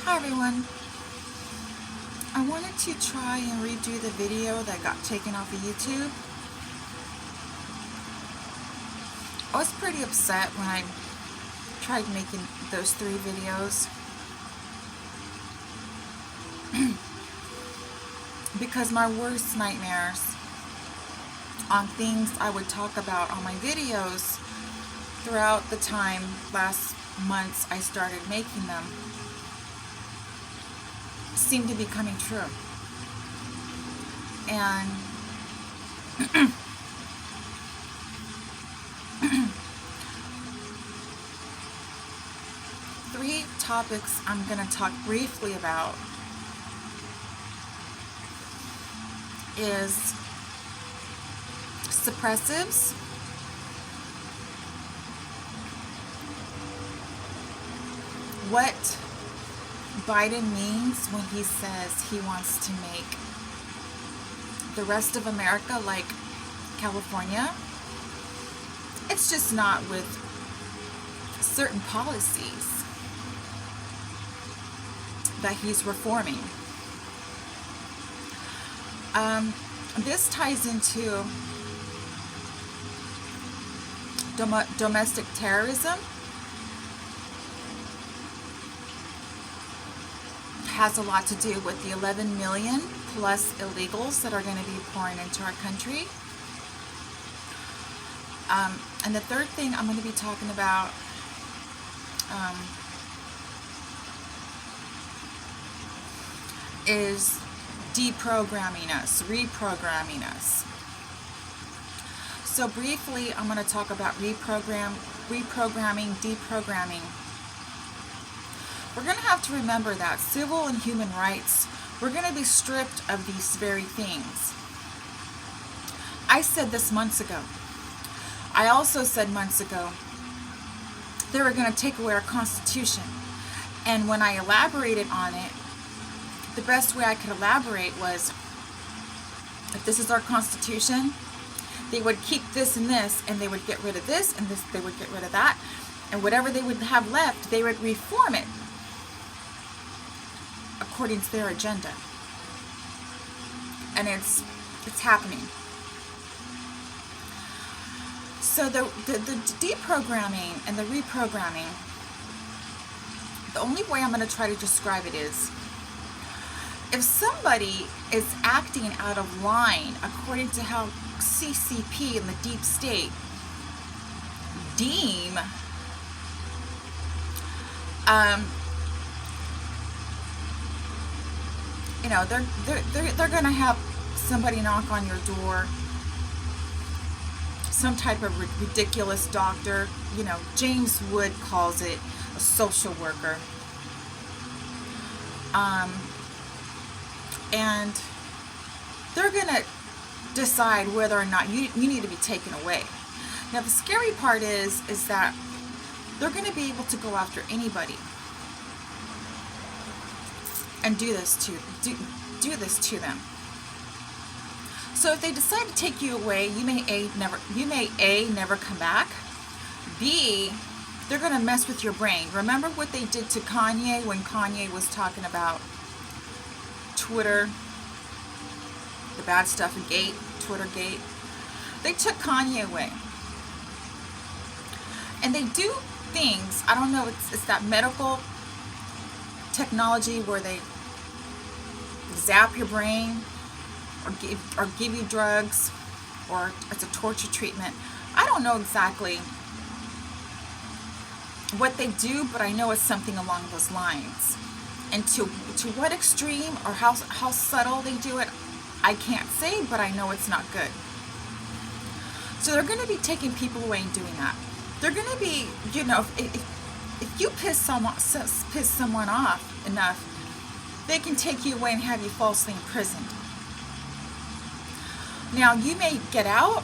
Hi everyone. I wanted to try and redo the video that got taken off of YouTube. I was pretty upset when I tried making those 3 videos because my worst nightmares on things I would talk about on my videos throughout the time last months I started making them seem to be coming true. And three topics I'm going to talk briefly about is suppressives, what Biden means when he says he wants to make the rest of America like California. It's just not with certain policies that he's reforming. This ties into domestic terrorism. Has a lot to do with the 11 million plus illegals that are going to be pouring into our country. And the third thing I'm going to be talking about is deprogramming us, reprogramming us. So briefly, I'm going to talk about reprogramming, deprogramming. We're going to have to remember that civil and human rights, we're going to be stripped of these very things. I said this months ago. I also said months ago they were going to take away our Constitution. And when I elaborated on it, the best way I could elaborate was, if this is our Constitution, they would keep this and this, and they would get rid of this, and this, they would get rid of that, and whatever they would have left, they would reform it according to their agenda. And it's happening. So the deprogramming and the reprogramming, the only way I'm going to try to describe it is, if somebody is acting out of line according to how CCP and the deep state deem they're going to have somebody knock on your door, some type of ridiculous doctor. James Wood calls it a social worker. And they're going to decide whether or not you need to be taken away. Now, the scary part is that they're going to be able to go after anybody and do this to them. So if they decide to take you away, you may never come back. B, they're going to mess with your brain. Remember what they did to Kanye when Kanye was talking about Twitter, the bad stuff gate, Twittergate. They took Kanye away. And they do things, I don't know, it's that medical technology where they zap your brain or give you drugs, or it's a torture treatment. I don't know exactly what they do, but I know it's something along those lines. And to what extreme or how subtle they do it, I can't say, but I know it's not good. So they're going to be taking people away and doing that. They're going to be, if you piss someone off enough, they can take you away and have you falsely imprisoned. Now, you may get out,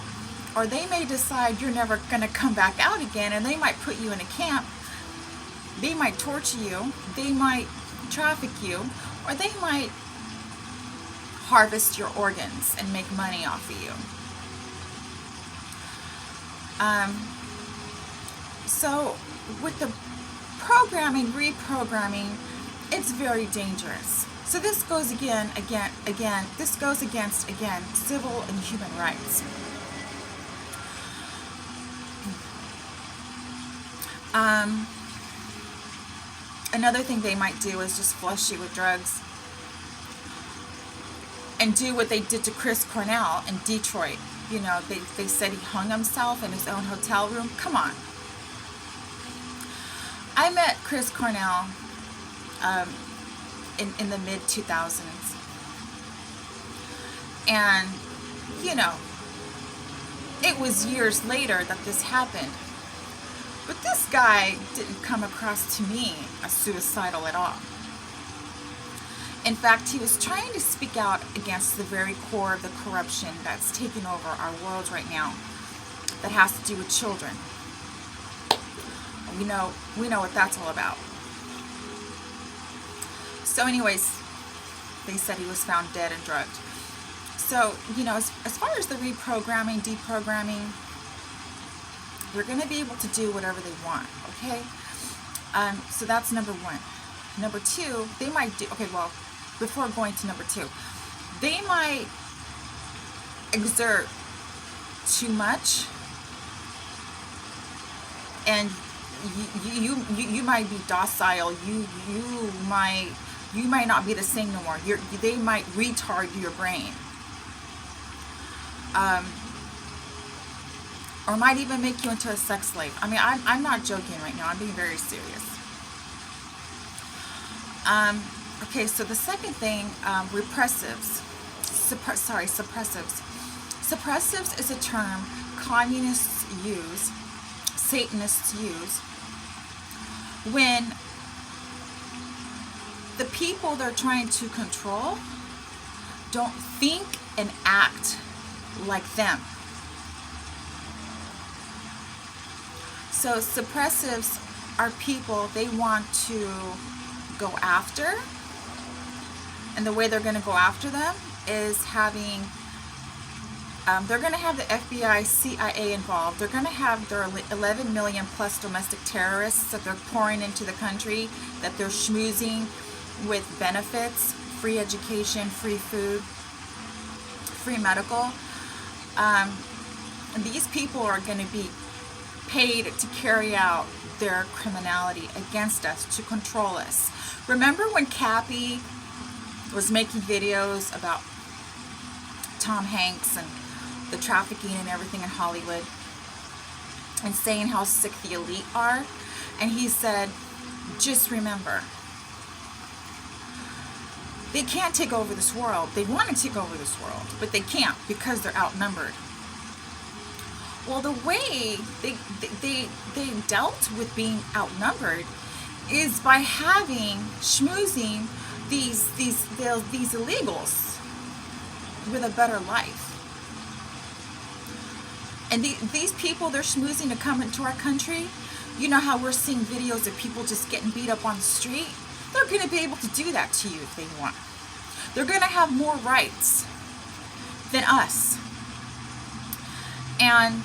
or they may decide you're never going to come back out again, and they might put you in a camp. They might torture you. They might traffic you, or they might harvest your organs and make money off of you. So with the programming, reprogramming, It's very dangerous. So this goes again, this goes against, again, civil and human rights. Another thing they might do is just flush you with drugs and do what they did to Chris Cornell in Detroit. You know, they said he hung himself in his own hotel room. Come on. I met Chris Cornell in the mid-2000s. And, you know, it was years later that this happened. But this guy didn't come across to me as suicidal at all. In fact, he was trying to speak out against the very core of the corruption that's taking over our world right now, that has to do with children. We know what that's all about. So anyways, they said he was found dead and drugged. So, you know, as far as the reprogramming, deprogramming, they're going to be able to do whatever they want, okay? So that's number one. Number two, they might do, okay, well, before going to number two, they might exert too much, and you might be docile. You might not be the same no more. They might retard your brain, or might even make you into a sex slave. I mean, I'm not joking right now. I'm being very serious. Okay, so the second thing, repressives. Suppressives. Suppressives is a term communists use, Satanists use, when the people they're trying to control don't think and act like them. So suppressives are people they want to go after, and the way they're going to go after them is having, they're going to have the FBI, CIA involved. They're going to have their 11 million plus domestic terrorists that they're pouring into the country, that they're schmoozing with benefits, free education, free food, free medical. These people are going to be paid to carry out their criminality against us, to control us. Remember when Cappy was making videos about Tom Hanks and the trafficking and everything in Hollywood, and saying how sick the elite are? And he said, just remember, they can't take over this world. They want to take over this world, but they can't because they're outnumbered. Well, the way they dealt with being outnumbered is by having, schmoozing these illegals with a better life. And these people they're schmoozing to come into our country, you know how we're seeing videos of people just getting beat up on the street? They're going to be able to do that to you if they want. They're going to have more rights than us. And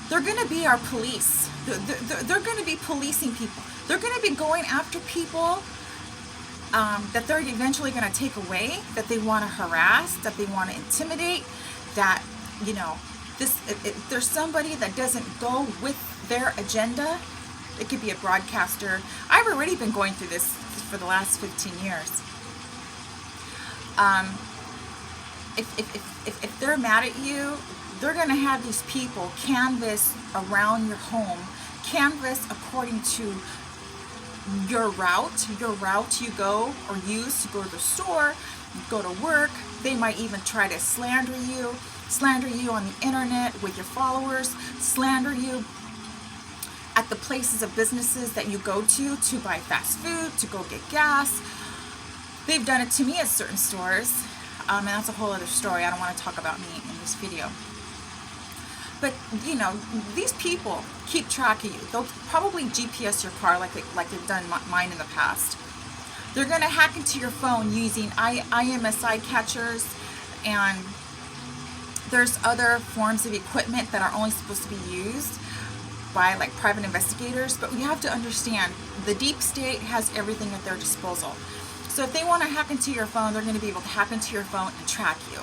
they're going to be our police. They're going to be policing people. They're going to be going after people that they're eventually going to take away, that they want to harass, that they want to intimidate, that, you know, if there's somebody that doesn't go with their agenda. It could be a broadcaster. I've already been going through this for the last 15 years. If they're mad at you, they're going to have these people canvass around your home, canvass according to your route you go or use to go to the store, go to work. They might even try to slander you on the internet with your followers, slander you at the places of businesses that you go to buy fast food, to go get gas. They've done it to me at certain stores, and that's a whole other story. I don't want to talk about me in this video. But, you know, these people keep track of you. They'll probably GPS your car like they've done mine in the past. They're going to hack into your phone using IMSI catchers, and there's other forms of equipment that are only supposed to be used by like private investigators, but we have to understand the deep state has everything at their disposal. So if they want to hack into your phone, they're going to be able to hack into your phone and track you.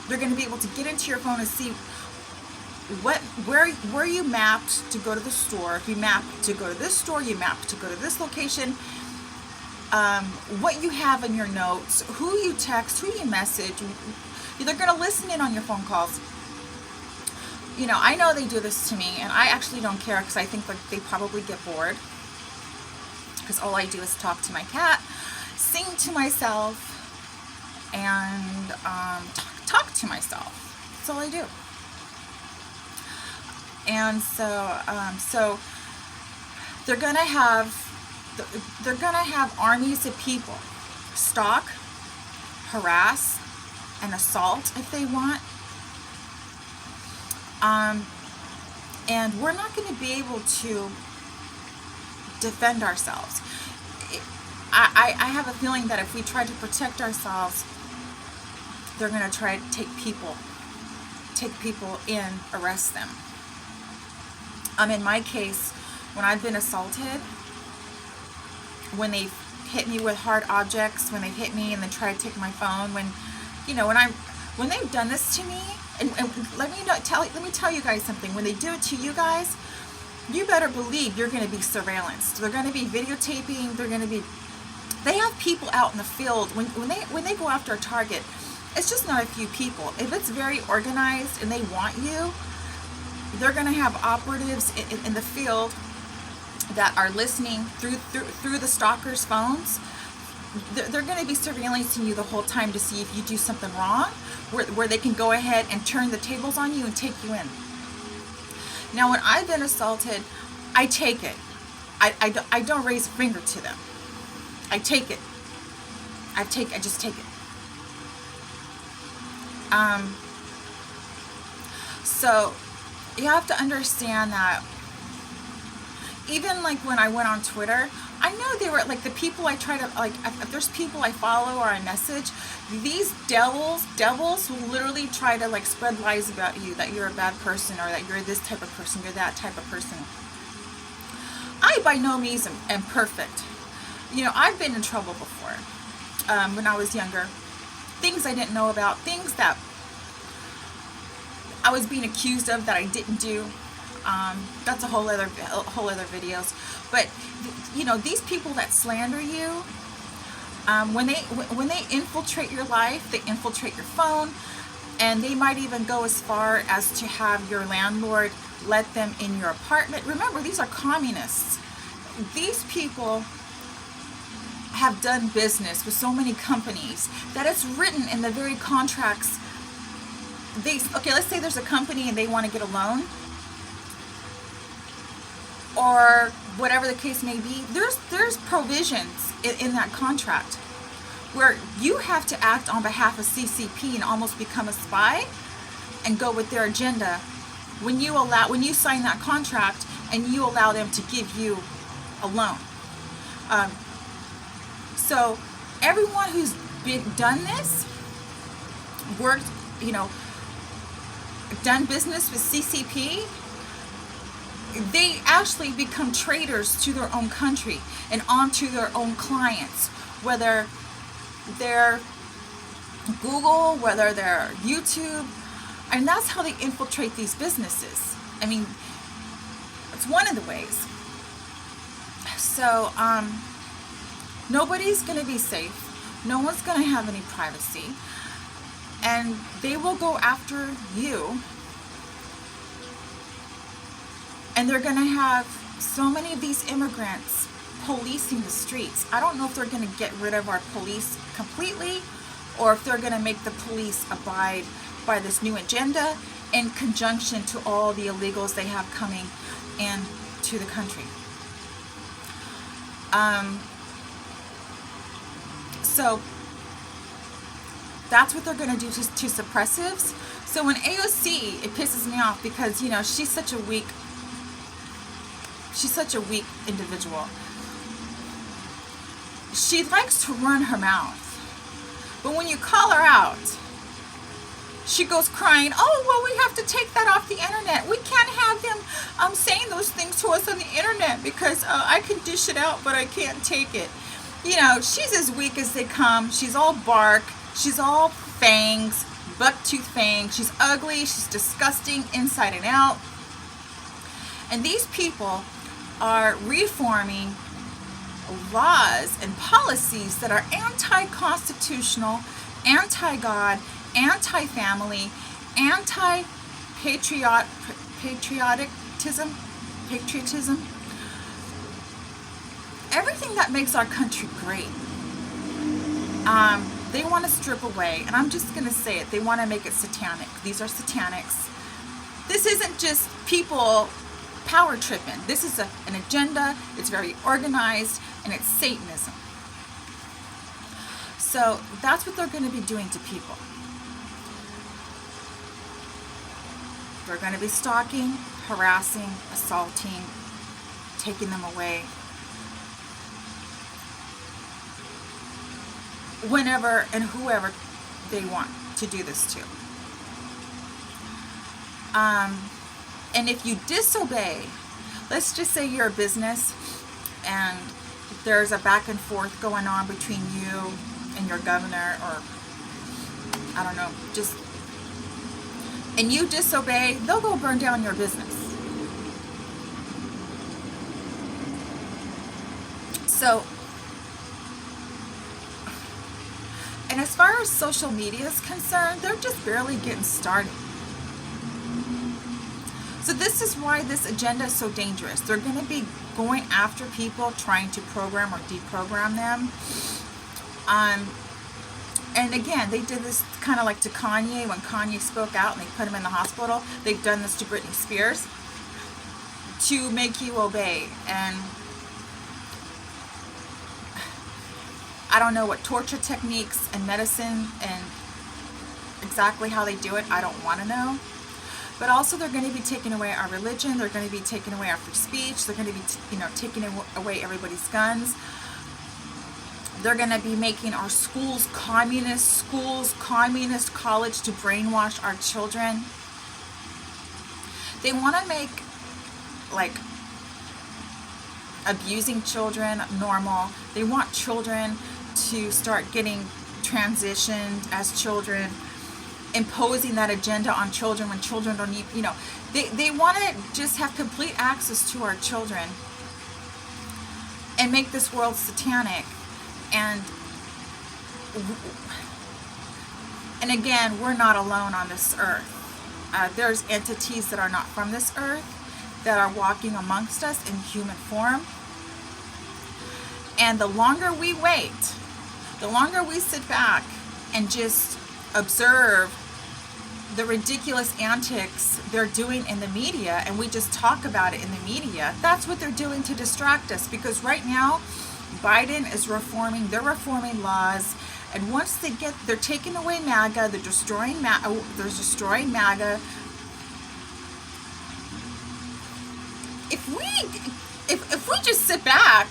They're going to be able to get into your phone and see where you mapped to go to the store. If you map to go to this store, you map to go to this location, what you have in your notes, who you text, who you message. They're going to listen in on your phone calls. You know, I know they do this to me, and I actually don't care, because I think like they probably get bored, because all I do is talk to my cat, sing to myself, and talk to myself. That's all I do. And so they're gonna have armies of people stalk, harass, and assault if they want. And we're not going to be able to defend ourselves. I have a feeling that if we try to protect ourselves, they're going to try to take people in, arrest them. In my case, when I've been assaulted, when they hit me with hard objects, when they hit me and then try to take my phone, when they've done this to me, and let me tell you guys something. When they do it to you guys, you better believe you're going to be surveillanced. They're going to be videotaping. They have people out in the field when they go after a target. It's just not a few people. If it's very organized and they want you, they're going to have operatives in the field that are listening through the stalkers' phones. They're going to be surveillancing you the whole time to see if you do something wrong, where they can go ahead and turn the tables on you and take you in. Now, when I've been assaulted, I take it. I don't raise a finger to them. I take it. I just take it. So you have to understand that even like when I went on Twitter, I know they were like the people I try to like, if there's people I follow or I message, these devils will literally try to like spread lies about you, that you're a bad person, or that you're this type of person, you're that type of person. I by no means am perfect. You know, I've been in trouble before when I was younger. Things I didn't know about, things that I was being accused of that I didn't do. That's a whole other videos. But you know, these people that slander you, when they infiltrate your life, they infiltrate your phone, and they might even go as far as to have your landlord let them in your apartment. Remember, these are communists. These people have done business with so many companies that it's written in the very contracts. Let's say there's a company and they want to get a loan, or whatever the case may be. There's provisions in that contract where you have to act on behalf of CCP and almost become a spy and go with their agenda when you sign that contract and you allow them to give you a loan. So everyone who's done this, worked, done business with CCP, they actually become traitors to their own country and onto their own clients, whether they're Google, whether they're YouTube, and that's how they infiltrate these businesses. I mean, it's one of the ways. So, nobody's going to be safe. No one's going to have any privacy. And they will go after you. And they're going to have so many of these immigrants policing the streets. I don't know if they're going to get rid of our police completely, or if they're going to make the police abide by this new agenda in conjunction to all the illegals they have coming into the country. So that's what they're going to do to suppressives. So when AOC, it pisses me off because, she's such a weak individual. She likes to run her mouth. But when you call her out, she goes crying, oh, well, we have to take that off the internet. We can't have them saying those things to us on the internet because I can dish it out, but I can't take it. You know, she's as weak as they come. She's all bark. She's all fangs, buck-tooth fangs. She's ugly. She's disgusting inside and out. And these people are reforming laws and policies that are anti-constitutional, anti-God, anti-family, patriotism, everything that makes our country great. They want to strip away, and I'm just going to say it, they want to make it satanic. These are satanics. This isn't just people power tripping. This is an agenda. It's very organized, and it's Satanism. So that's what they're going to be doing to people. They're going to be stalking, harassing, assaulting, taking them away. Whenever and whoever they want to do this to. And if you disobey, let's just say you're a business and there's a back and forth going on between you and your governor, or I don't know, just, and you disobey, they'll go burn down your business. So, and as far as social media is concerned, they're just barely getting started. So this is why this agenda is so dangerous. They're going to be going after people, trying to program or deprogram them. And again, they did this kind of like to Kanye when Kanye spoke out and they put him in the hospital. They've done this to Britney Spears to make you obey. And I don't know what torture techniques and medicine and exactly how they do it. I don't want to know. But also they're going to be taking away our religion. They're going to be taking away our free speech. They're going to be, taking away everybody's guns. They're going to be making our schools, communist college to brainwash our children. They want to make, like, abusing children normal. They want children to start getting transitioned as children, imposing that agenda on children when children don't need, they want to just have complete access to our children and make this world satanic. And again, we're not alone on this earth. There's entities that are not from this earth that are walking amongst us in human form. And the longer we wait, the longer we sit back and just observe the ridiculous antics they're doing in the media, and we just talk about it in the media, that's what they're doing to distract us. Because right now, Biden is reforming, they're reforming laws, and once they're taking away MAGA, they're destroying MAGA. If we just sit back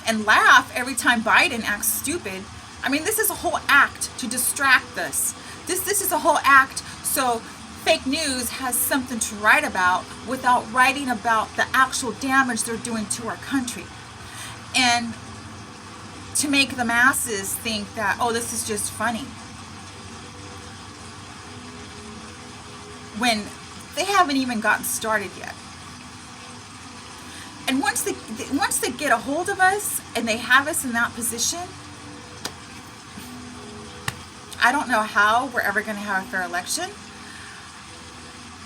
and laugh every time Biden acts stupid, I mean, this is a whole act to distract us. This is a whole act so fake news has something to write about without writing about the actual damage they're doing to our country. And to make the masses think that, oh, this is just funny. When they haven't even gotten started yet. And once they get a hold of us and they have us in that position, I don't know how we're ever going to have a fair election.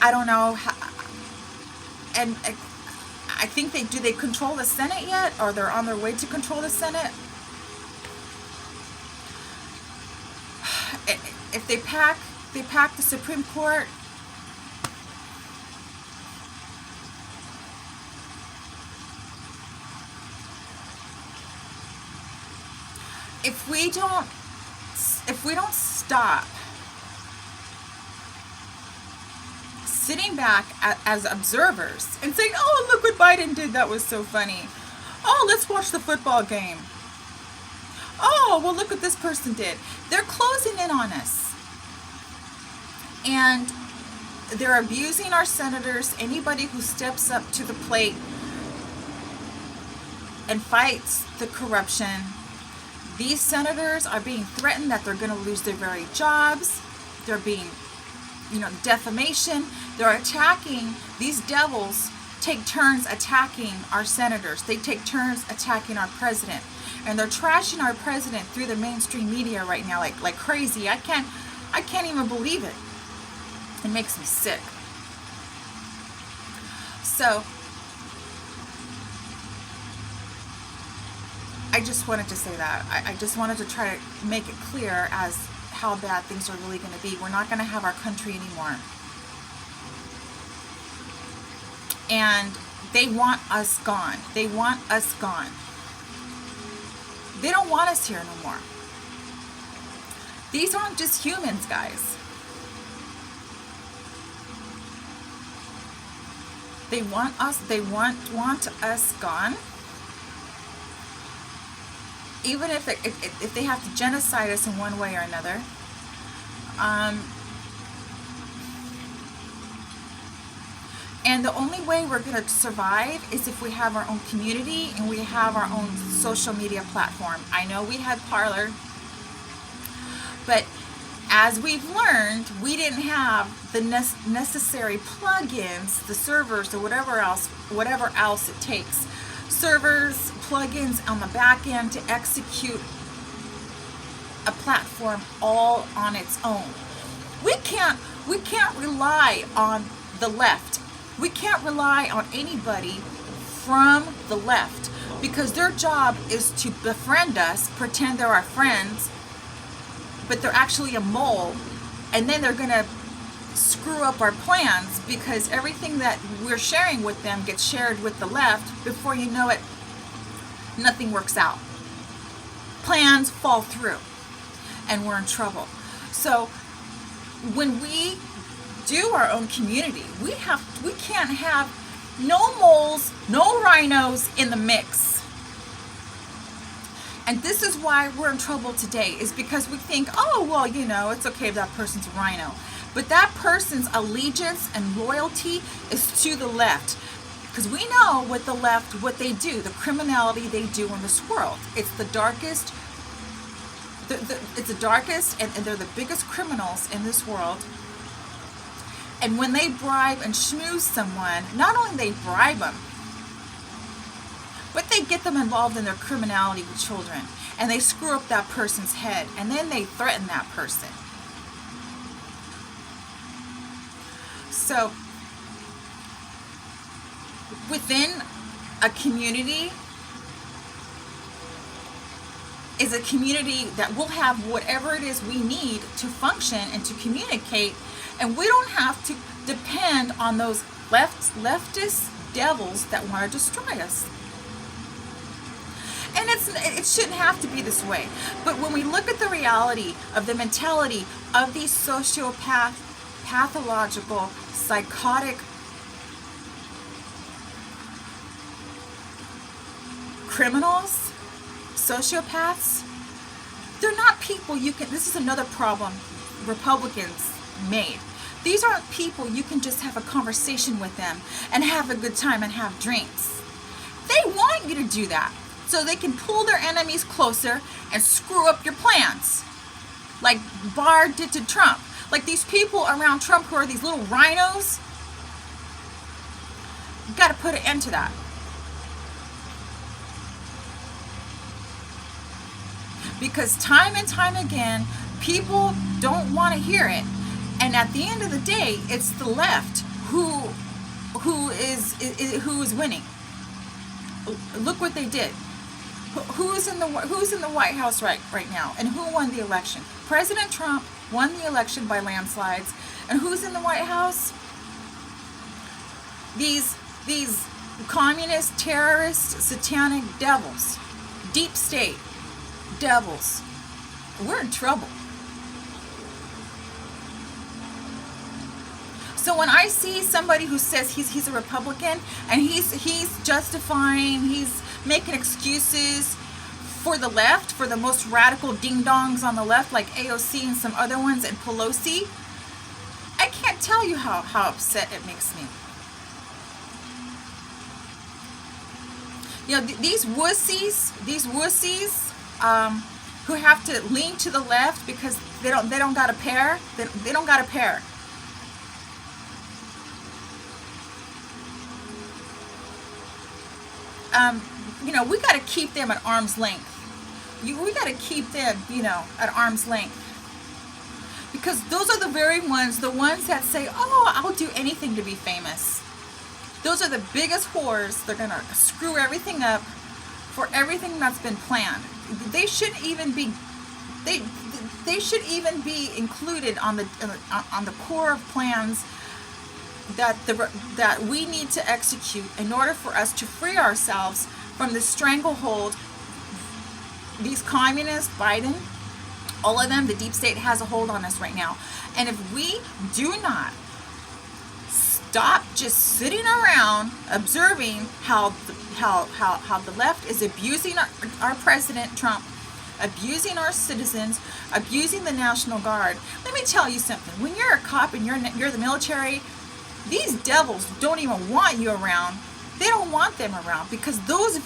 I don't know how, and I think do they control the Senate yet? Or they're on their way to control the Senate? If they pack the Supreme Court, if we don't stop sitting back as observers and saying, oh, look what Biden did, that was so funny. Oh, let's watch the football game. Oh, well, look what this person did. They're closing in on us. And they're abusing our senators. Anybody who steps up to the plate and fights the corruption. These senators are being threatened that they're going to lose their very jobs. They're being, defamation. They're attacking. These devils take turns attacking our senators. They take turns attacking our president. And they're trashing our president through the mainstream media right now like crazy. I can't even believe it. It makes me sick. So I just wanted to say that. I just wanted to try to make it clear as how bad things are really going to be. We're not going to have our country anymore. And they want us gone. They want us gone. They don't want us here no more. These aren't just humans, guys. They want us, they want us gone. Even if they have to genocide us in one way or another. And the only way we're going to survive is if we have our own community and we have our own social media platform. I know we had Parler, but as we've learned, we didn't have the necessary plugins, the servers, or whatever else it takes. Servers, plugins on the back end to execute a platform all on its own. We can't rely on the left. We can't rely on anybody from the left because their job is to befriend us, pretend they're our friends, but they're actually a mole, and then they're gonna screw up our plans because everything that we're sharing with them gets shared with the left. Before you know it, nothing works out. Plans fall through and we're in trouble. So when we do our own community, we can't have no moles, no rhinos in the mix. And this is why we're in trouble today, is because we think, oh, well, it's okay if that person's a rhino. But that person's allegiance and loyalty is to the left. Because we know what the left, what they do, the criminality they do in this world. It's the darkest, it's the darkest, and they're the biggest criminals in this world. And when they bribe and schmooze someone, not only they bribe them, but they get them involved in their criminality with children. And they screw up that person's head. And then they threaten that person. So, within a community is a community that will have whatever it is we need to function and to communicate. And we don't have to depend on those leftist devils that want to destroy us. And it shouldn't have to be this way. But when we look at the reality of the mentality of these pathological, psychotic criminals, sociopaths, they're not people this is another problem Republicans made. These aren't people you can just have a conversation with them and have a good time and have drinks. They want you to do that so they can pull their enemies closer and screw up your plans. Like Barr did to Trump. Like these people around Trump who are these little rhinos. You've got to put an end to that. Because time and time again, people don't want to hear it. And at the end of the day, it's the left who is winning. Look what they did. Who's in the White House right now, and who won the election? President Trump won the election by landslides, and who's in the White House? These communist, terrorist, satanic devils, deep state devils. We're in trouble. So when I see somebody who says he's a Republican and he's justifying, he's making excuses for the left, for the most radical ding-dongs on the left like AOC and some other ones and Pelosi, tell you how upset it makes me. You know, these wussies who have to lean to the left because they don't got a pair. They don't got a pair. You know, we got to keep them at arm's length. We got to keep them, you know, at arm's length. Because those are the very ones, the ones that say, oh, I'll do anything to be famous. Those are the biggest whores. They're going to screw everything up for everything that's been planned. They shouldn't even be, they should even be included on the core of plans that we need to execute in order for us to free ourselves from the stranglehold. These communists, Biden, all of them, the deep state has a hold on us right now. And if we do not stop just sitting around observing how the left is abusing our president Trump, abusing our citizens, abusing the National Guard. Let me tell you something. When you're a cop and you're the military, these devils don't even want you around. They don't want them around because those are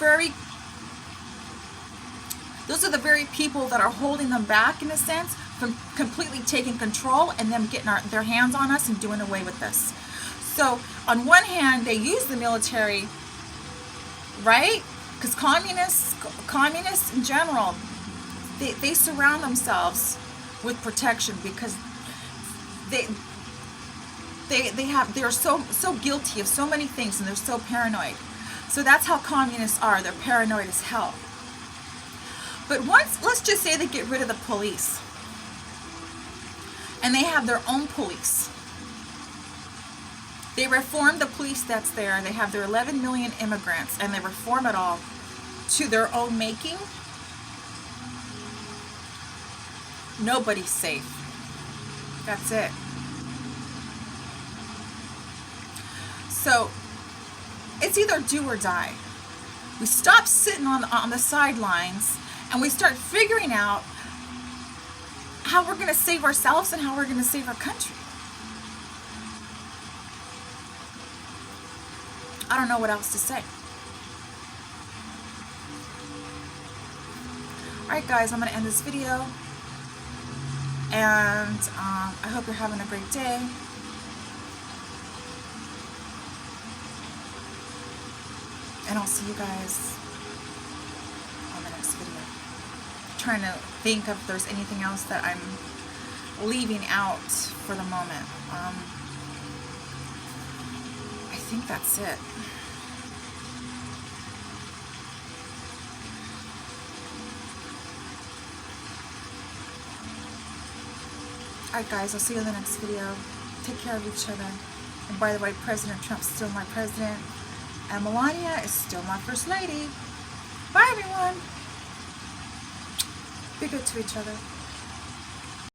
the very people that are holding them back, in a sense, from completely taking control and them getting their hands on us and doing away with us. So on one hand, they use the military, right? Because communists in general, they surround themselves with protection because they're so guilty of so many things and they're so paranoid. So that's how communists are. They're paranoid as hell. But once, let's just say they get rid of the police and they have their own police. They reform the police that's there. They have their 11 million immigrants and they reform it all to their own making. Nobody's safe. That's it. So it's either do or die. We stop sitting on the sidelines and we start figuring out how we're going to save ourselves and how we're going to save our country. I don't know what else to say. Alright guys, I'm going to end this video. And I hope you're having a great day. And I'll see you guys on the next video. I'm trying to think if there's anything else that I'm leaving out for the moment. I think that's it. Alright guys, I'll see you in the next video. Take care of each other. And by the way, President Trump's still my president. And Melania is still my first lady. Bye everyone. Be good to each other.